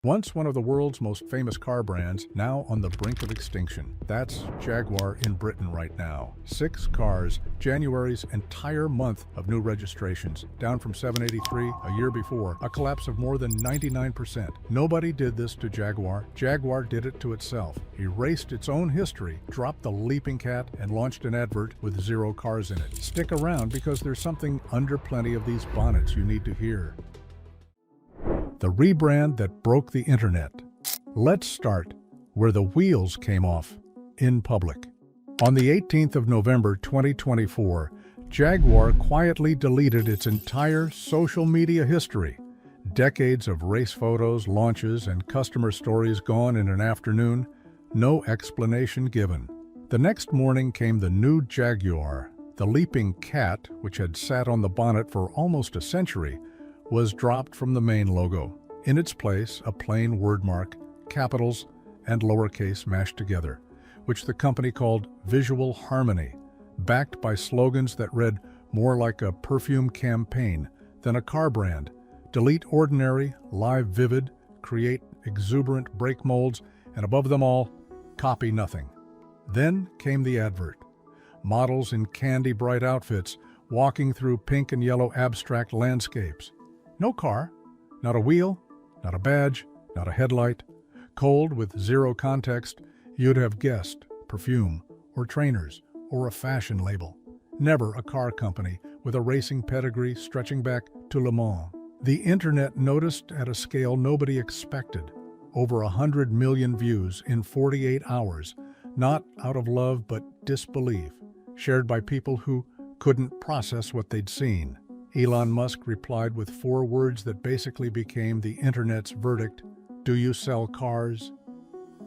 Once one of the world's most famous car brands, now on the brink of extinction. That's Jaguar in Britain right now. 6 cars, January's entire month of new registrations, down from 783 a year before, a collapse of more than 99%. Nobody did this to Jaguar. Jaguar did it to itself. Erased its own history, dropped the leaping cat, and launched an advert with 0 cars in it. Stick around because there's something under plenty of these bonnets you need to hear. The rebrand that broke the internet. Let's start where the wheels came off, in public. On the 18th of November 2024, Jaguar quietly deleted its entire social media history. Decades of race photos, launches, and customer stories gone in an afternoon, no explanation given. The next morning came the new Jaguar. The leaping cat, which had sat on the bonnet for almost a century, was dropped from the main logo. In its place, a plain wordmark, capitals and lowercase mashed together, which the company called Visual Harmony, backed by slogans that read more like a perfume campaign than a car brand. Delete ordinary, live vivid, create exuberant break molds, and above them all, copy nothing. Then came the advert. Models in candy-bright outfits walking through pink and yellow abstract landscapes. No car, not a wheel, not a badge, not a headlight. Cold with 0 context, you'd have guessed perfume or trainers or a fashion label. Never a car company with a racing pedigree stretching back to Le Mans. The internet noticed at a scale nobody expected. Over 100 million views in 48 hours, not out of love but disbelief, shared by people who couldn't process what they'd seen. Elon Musk replied with 4 words that basically became the internet's verdict: "Do you sell cars?"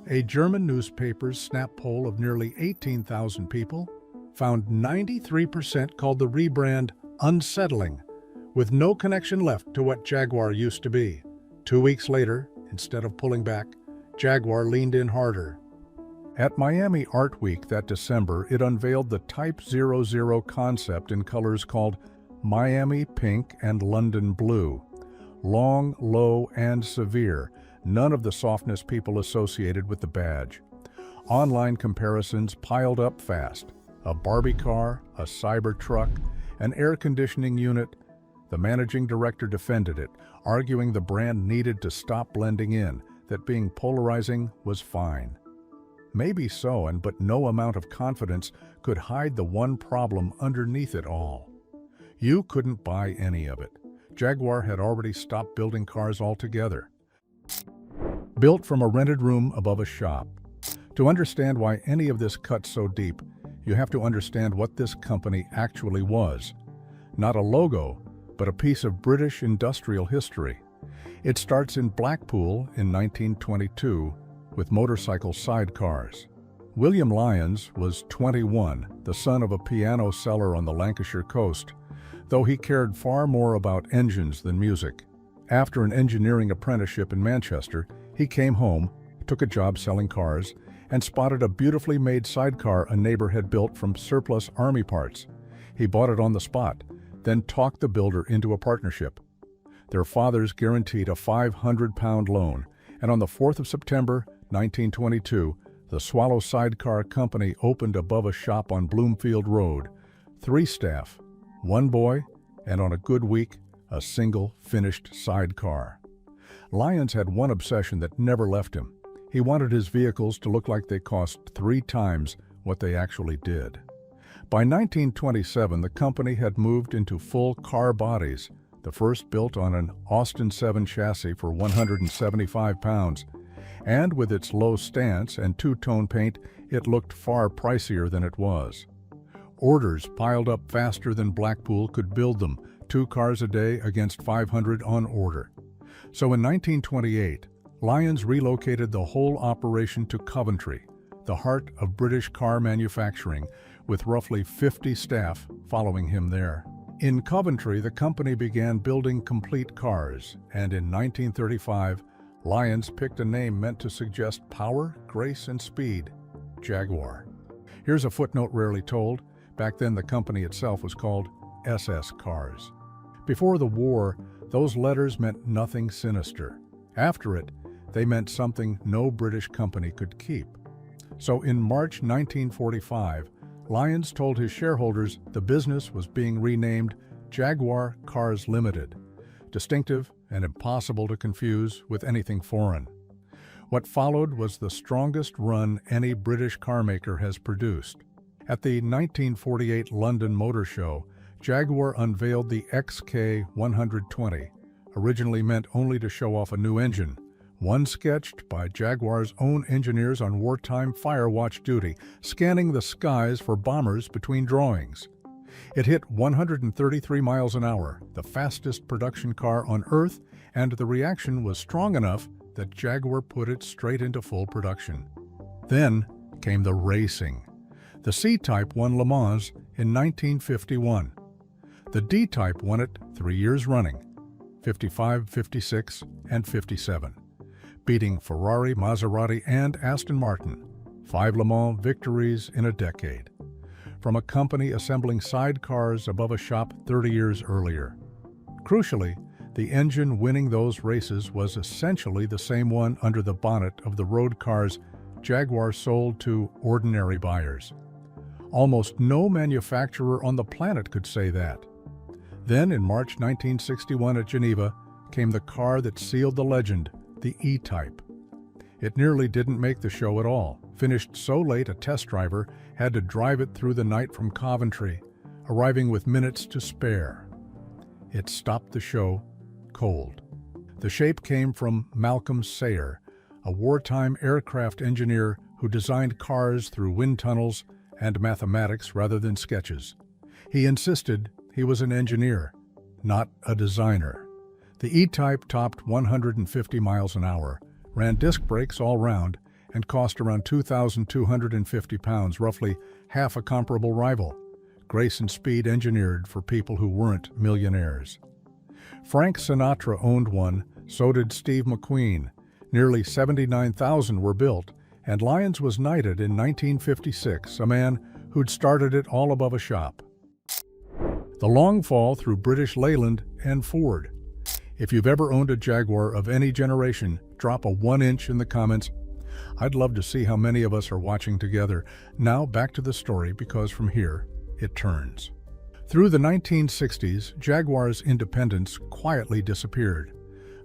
A German newspaper's snap poll of nearly 18,000 people found 93% called the rebrand unsettling, with no connection left to what Jaguar used to be. 2 weeks later, instead of pulling back, Jaguar leaned in harder. At Miami Art Week that December, it unveiled the Type 00 concept in colors called Miami Pink and London Blue. Long, low, and severe, none of the softness people associated with the badge. Online comparisons piled up fast. A Barbie car, a Cybertruck, an air conditioning unit. The managing director defended it, arguing the brand needed to stop blending in, that being polarizing was fine. Maybe so, but no amount of confidence could hide the one problem underneath it all. You couldn't buy any of it. Jaguar had already stopped building cars altogether. Built from a rented room above a shop. To understand why any of this cuts so deep, you have to understand what this company actually was. Not a logo, but a piece of British industrial history. It starts in Blackpool in 1922 with motorcycle sidecars. William Lyons was 21, the son of a piano seller on the Lancashire coast, though he cared far more about engines than music. After an engineering apprenticeship in Manchester, he came home, took a job selling cars, and spotted a beautifully made sidecar a neighbor had built from surplus army parts. He bought it on the spot, then talked the builder into a partnership. Their fathers guaranteed a £500 loan, and on the 4th of September, 1922, the Swallow Sidecar Company opened above a shop on Bloomfield Road. 3 staff, 1 boy, and on a good week, a single finished sidecar. Lyons had one obsession that never left him. He wanted his vehicles to look like they cost 3 times what they actually did. By 1927, the company had moved into full car bodies, the first built on an Austin 7 chassis for 175 pounds. And with its low stance and 2-tone paint, it looked far pricier than it was. Orders piled up faster than Blackpool could build them, 2 cars a day against 500 on order. So in 1928, Lyons relocated the whole operation to Coventry, the heart of British car manufacturing, with roughly 50 staff following him there. In Coventry, the company began building complete cars, and in 1935, Lyons picked a name meant to suggest power, grace, and speed: Jaguar. Here's a footnote rarely told. Back then, the company itself was called SS Cars. Before the war, those letters meant nothing sinister. After it, they meant something no British company could keep. So in March 1945, Lyons told his shareholders the business was being renamed Jaguar Cars Limited, distinctive and impossible to confuse with anything foreign. What followed was the strongest run any British carmaker has produced. At the 1948 London Motor Show, Jaguar unveiled the XK120, originally meant only to show off a new engine, one sketched by Jaguar's own engineers on wartime fire watch duty, scanning the skies for bombers between drawings. It hit 133 miles an hour, the fastest production car on Earth, and the reaction was strong enough that Jaguar put it straight into full production. Then came the racing. The C-Type won Le Mans in 1951. The D-Type won it 3 years running, 55, 56, and 57, beating Ferrari, Maserati, and Aston Martin, 5 Le Mans victories in a decade, from a company assembling sidecars above a shop 30 years earlier. Crucially, the engine winning those races was essentially the same one under the bonnet of the road cars Jaguar sold to ordinary buyers. Almost no manufacturer on the planet could say that. Then, in March 1961 at Geneva, came the car that sealed the legend, the E-Type. It nearly didn't make the show at all. Finished so late a test driver had to drive it through the night from Coventry, arriving with minutes to spare. It stopped the show cold. The shape came from Malcolm Sayer, a wartime aircraft engineer who designed cars through wind tunnels and mathematics rather than sketches. He insisted he was an engineer, not a designer. The E-Type topped 150 miles an hour, ran disc brakes all round, and cost around 2,250 pounds, roughly half a comparable rival. Grace and speed engineered for people who weren't millionaires. Frank Sinatra owned one, so did Steve McQueen. Nearly 79,000 were built, and Lyons was knighted in 1956, a man who'd started it all above a shop. The long fall through British Leyland and Ford. If you've ever owned a Jaguar of any generation, drop a 1-inch in the comments. I'd love to see how many of us are watching together. Now back to the story, because from here, it turns. Through the 1960s, Jaguar's independence quietly disappeared.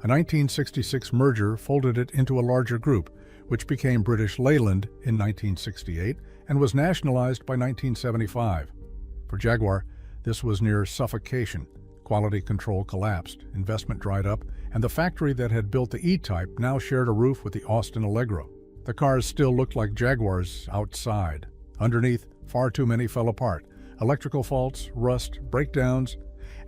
A 1966 merger folded it into a larger group, which became British Leyland in 1968 and was nationalized by 1975. For Jaguar, this was near suffocation. Quality control collapsed, investment dried up, and the factory that had built the E-Type now shared a roof with the Austin Allegro. The cars still looked like Jaguars outside. Underneath, far too many fell apart. Electrical faults, rust, breakdowns,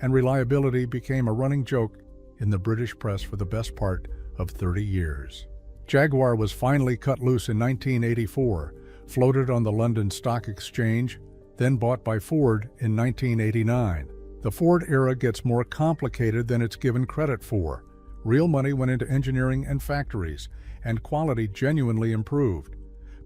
and reliability became a running joke in the British press for the best part of 30 years. Jaguar was finally cut loose in 1984, floated on the London Stock Exchange, then bought by Ford in 1989. The Ford era gets more complicated than it's given credit for. Real money went into engineering and factories, and quality genuinely improved.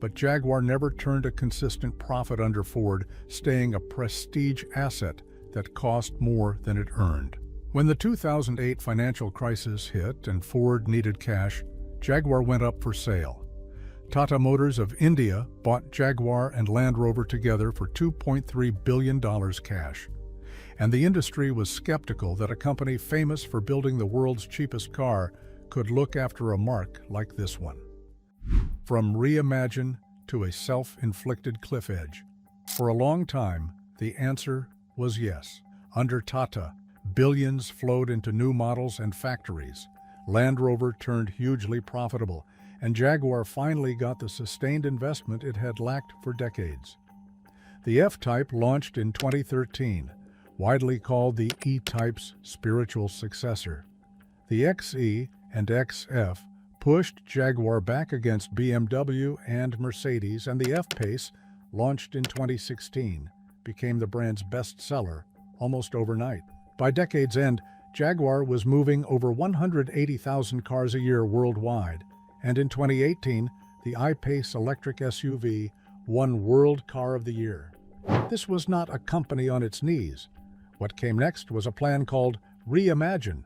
But Jaguar never turned a consistent profit under Ford, staying a prestige asset that cost more than it earned. When the 2008 financial crisis hit and Ford needed cash, Jaguar went up for sale. Tata Motors of India bought Jaguar and Land Rover together for $2.3 billion cash. And the industry was skeptical that a company famous for building the world's cheapest car could look after a mark like this one. From reimagine to a self-inflicted cliff edge. For a long time, the answer was yes. Under Tata, billions flowed into new models and factories. Land Rover turned hugely profitable, and Jaguar finally got the sustained investment it had lacked for decades. The F-Type launched in 2013, widely called the E-Type's spiritual successor. The XE and XF pushed Jaguar back against BMW and Mercedes, and the F-Pace, launched in 2016, became the brand's best seller almost overnight. By decade's end, Jaguar was moving over 180,000 cars a year worldwide, and in 2018, the I-Pace electric SUV won World Car of the Year. This was not a company on its knees. What came next was a plan called Reimagine,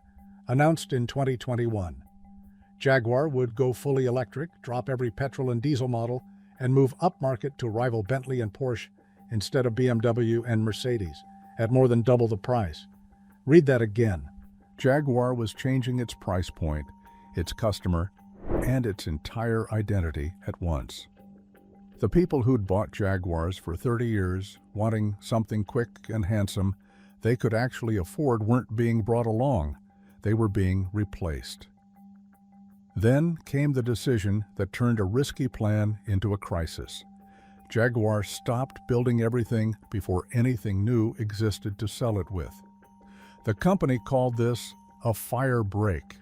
announced in 2021. Jaguar would go fully electric, drop every petrol and diesel model, and move upmarket to rival Bentley and Porsche instead of BMW and Mercedes, at more than double the price. Read that again. Jaguar was changing its price point, its customer, and its entire identity at once. The people who'd bought Jaguars for 30 years, wanting something quick and handsome they could actually afford, weren't being brought along. They were being replaced. Then came the decision that turned a risky plan into a crisis. Jaguar stopped building everything before anything new existed to sell it with. The company called this a fire break.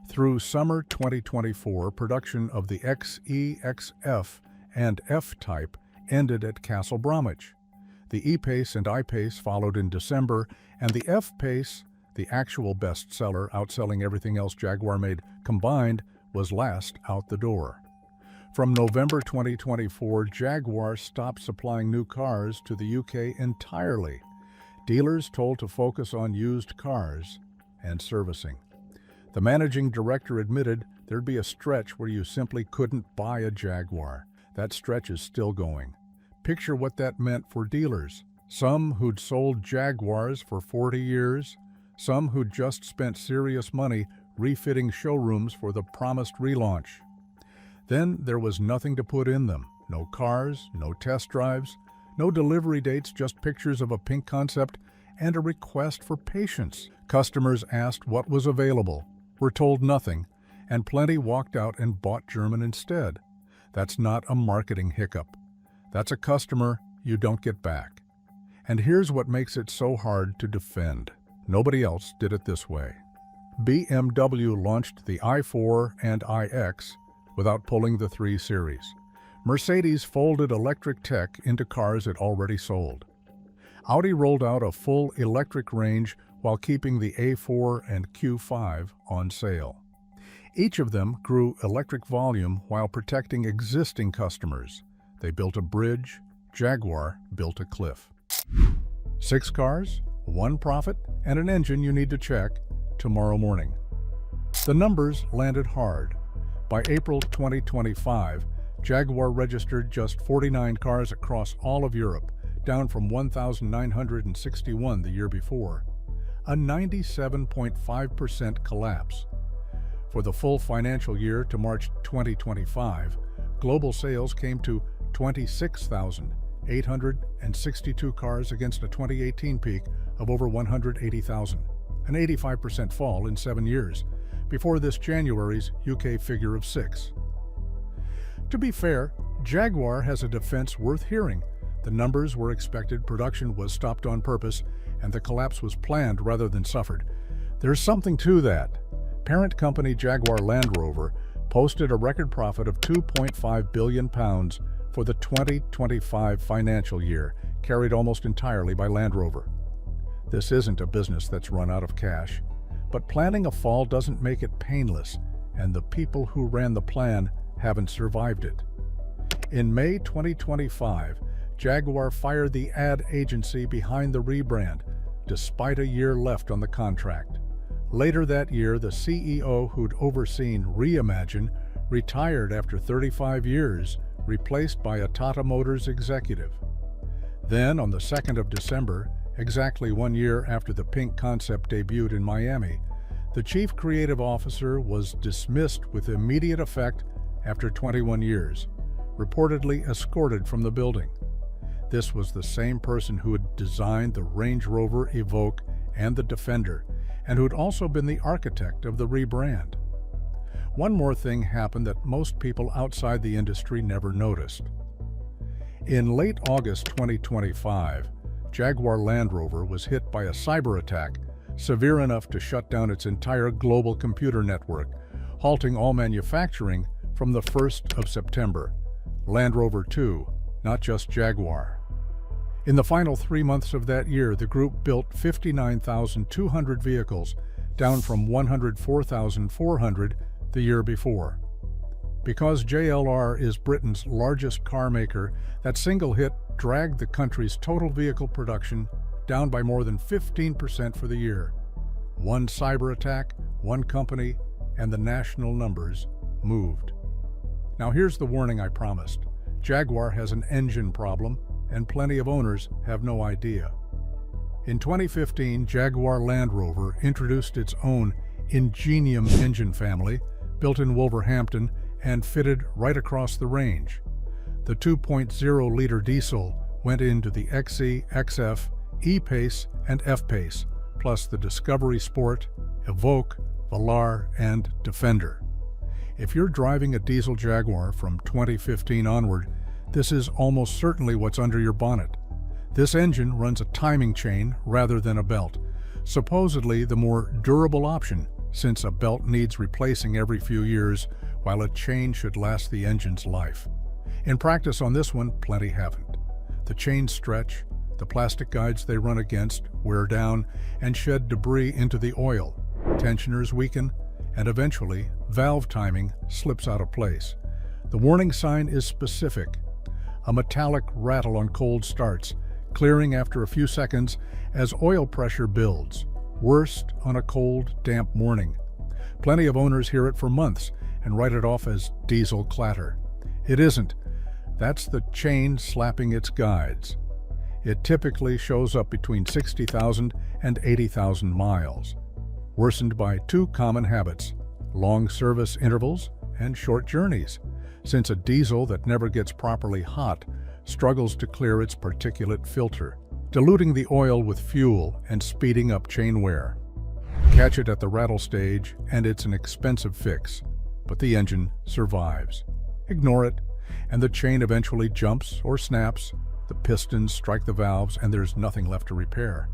Through summer 2024, production of the XE, XF, and F-Type ended at Castle Bromwich. The E-Pace and I-Pace followed in December, and the F-Pace, the actual bestseller, outselling everything else Jaguar made combined, was last out the door. From November 2024, Jaguar stopped supplying new cars to the UK entirely. Dealers told to focus on used cars and servicing. The managing director admitted there'd be a stretch where you simply couldn't buy a Jaguar. That stretch is still going. Picture what that meant for dealers. Some who'd sold Jaguars for 40 years, some who'd just spent serious money refitting showrooms for the promised relaunch. Then there was nothing to put in them. No cars, no test drives, no delivery dates, just pictures of a pink concept and a request for patience. Customers asked what was available, were told nothing, and plenty walked out and bought German instead. That's not a marketing hiccup. That's a customer you don't get back. And here's what makes it so hard to defend. Nobody else did it this way. BMW launched the i4 and iX without pulling the 3 Series. Mercedes folded electric tech into cars it already sold. Audi rolled out a full electric range while keeping the A4 and Q5 on sale. Each of them grew electric volume while protecting existing customers. They built a bridge, Jaguar built a cliff. 6 cars, 1 profit, and an engine you need to check tomorrow morning. The numbers landed hard. By April 2025, Jaguar registered just 49 cars across all of Europe, down from 1,961 the year before, a 97.5% collapse. For the full financial year to March 2025, global sales came to 26,862 cars against a 2018 peak of over 180,000, an 85% fall in 7 years, before this January's UK figure of 6. To be fair, Jaguar has a defense worth hearing. The numbers were expected, production was stopped on purpose, and the collapse was planned rather than suffered. There's something to that. Parent company Jaguar Land Rover posted a record profit of £2.5 billion for the 2025 financial year, carried almost entirely by Land Rover. This isn't a business that's run out of cash, but planning a fall doesn't make it painless, and the people who ran the plan haven't survived it. In May 2025, Jaguar fired the ad agency behind the rebrand, despite a year left on the contract. Later that year, the CEO who'd overseen Reimagine retired after 35 years, replaced by a Tata Motors executive. Then, on the 2nd of December, exactly 1 year after the pink concept debuted in Miami, the chief creative officer was dismissed with immediate effect after 21 years, reportedly escorted from the building. This was the same person who had designed the Range Rover Evoque and the Defender, and who'd also been the architect of the rebrand. One more thing happened that most people outside the industry never noticed. In late August 2025, Jaguar Land Rover was hit by a cyber attack severe enough to shut down its entire global computer network, halting all manufacturing from the 1st of September. Land Rover too, not just Jaguar. In the final 3 months of that year, the group built 59,200 vehicles, down from 104,400 the year before. Because JLR is Britain's largest car maker, that single hit dragged the country's total vehicle production down by more than 15% for the year. One cyber attack, one company, and the national numbers moved. Now here's the warning I promised. Jaguar has an engine problem, and plenty of owners have no idea. In 2015, Jaguar Land Rover introduced its own Ingenium engine family, built in Wolverhampton and fitted right across the range. The 2.0-liter diesel went into the XE, XF, E-Pace, and F-Pace, plus the Discovery Sport, Evoque, Velar, and Defender. If you're driving a diesel Jaguar from 2015 onward, this is almost certainly what's under your bonnet. This engine runs a timing chain rather than a belt, supposedly the more durable option, since a belt needs replacing every few years, while a chain should last the engine's life. In practice on this one, plenty haven't. The chains stretch, the plastic guides they run against wear down and shed debris into the oil, tensioners weaken, and eventually, valve timing slips out of place. The warning sign is specific: a metallic rattle on cold starts, clearing after a few seconds as oil pressure builds. Worst on a cold, damp morning. Plenty of owners hear it for months and write it off as diesel clatter. It isn't. That's the chain slapping its guides. It typically shows up between 60,000 and 80,000 miles, worsened by two common habits: long service intervals and short journeys, since a diesel that never gets properly hot struggles to clear its particulate filter, diluting the oil with fuel and speeding up chain wear. Catch it at the rattle stage and it's an expensive fix, but the engine survives. Ignore it, and the chain eventually jumps or snaps, the pistons strike the valves, and there's nothing left to repair.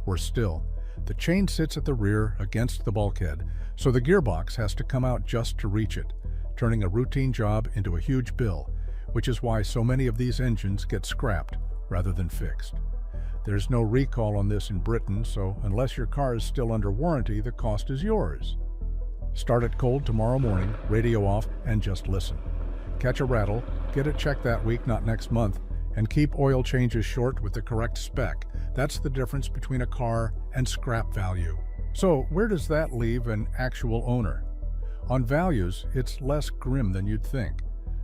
Worse still, the chain sits at the rear against the bulkhead, so the gearbox has to come out just to reach it, turning a routine job into a huge bill, which is why so many of these engines get scrapped rather than fixed. There's no recall on this in Britain, so unless your car is still under warranty, the cost is yours. Start it cold tomorrow morning, radio off, and just listen. Catch a rattle, get it checked that week, not next month, and keep oil changes short with the correct spec. That's the difference between a car and scrap value. So where does that leave an actual owner? On values, it's less grim than you'd think.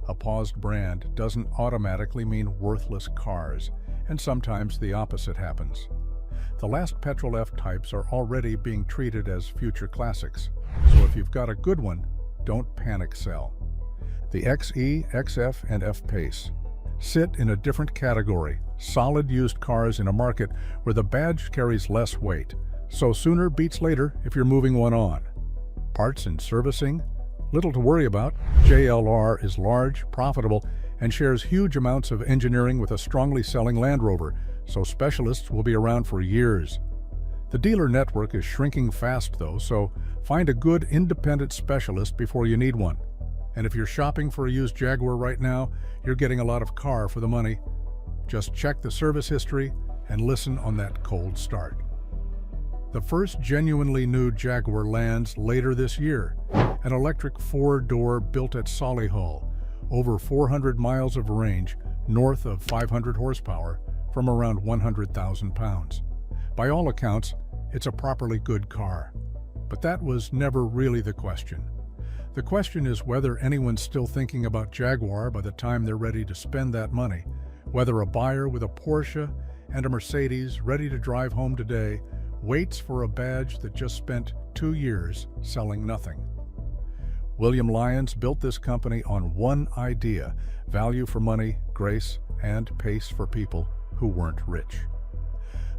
A paused brand doesn't automatically mean worthless cars, and sometimes the opposite happens. The last petrol F-types are already being treated as future classics, so if you've got a good one, don't panic sell. The XE, XF, and F-Pace sit in a different category, solid used cars in a market where the badge carries less weight, so sooner beats later if you're moving one on. Parts and servicing? Little to worry about. JLR is large, profitable, and shares huge amounts of engineering with a strongly selling Land Rover, so specialists will be around for years. The dealer network is shrinking fast though, so find a good independent specialist before you need one. And if you're shopping for a used Jaguar right now, you're getting a lot of car for the money. Just check the service history and listen on that cold start. The first genuinely new Jaguar lands later this year, an electric four-door built at Solihull, over 400 miles of range, north of 500 horsepower, from around 100,000 pounds. By all accounts, it's a properly good car. But that was never really the question. The question is whether anyone's still thinking about Jaguar by the time they're ready to spend that money, whether a buyer with a Porsche and a Mercedes ready to drive home today waits for a badge that just spent 2 years selling nothing. William Lyons built this company on one idea: value for money, grace, and pace for people who weren't rich.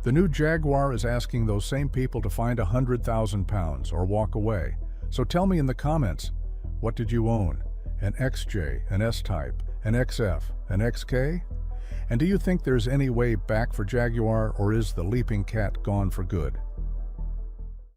The new Jaguar is asking those same people to find 100,000 pounds or walk away. So tell me in the comments, what did you own? An XJ, an S-Type, an XF, an XK? And do you think there's any way back for Jaguar, or is the leaping cat gone for good?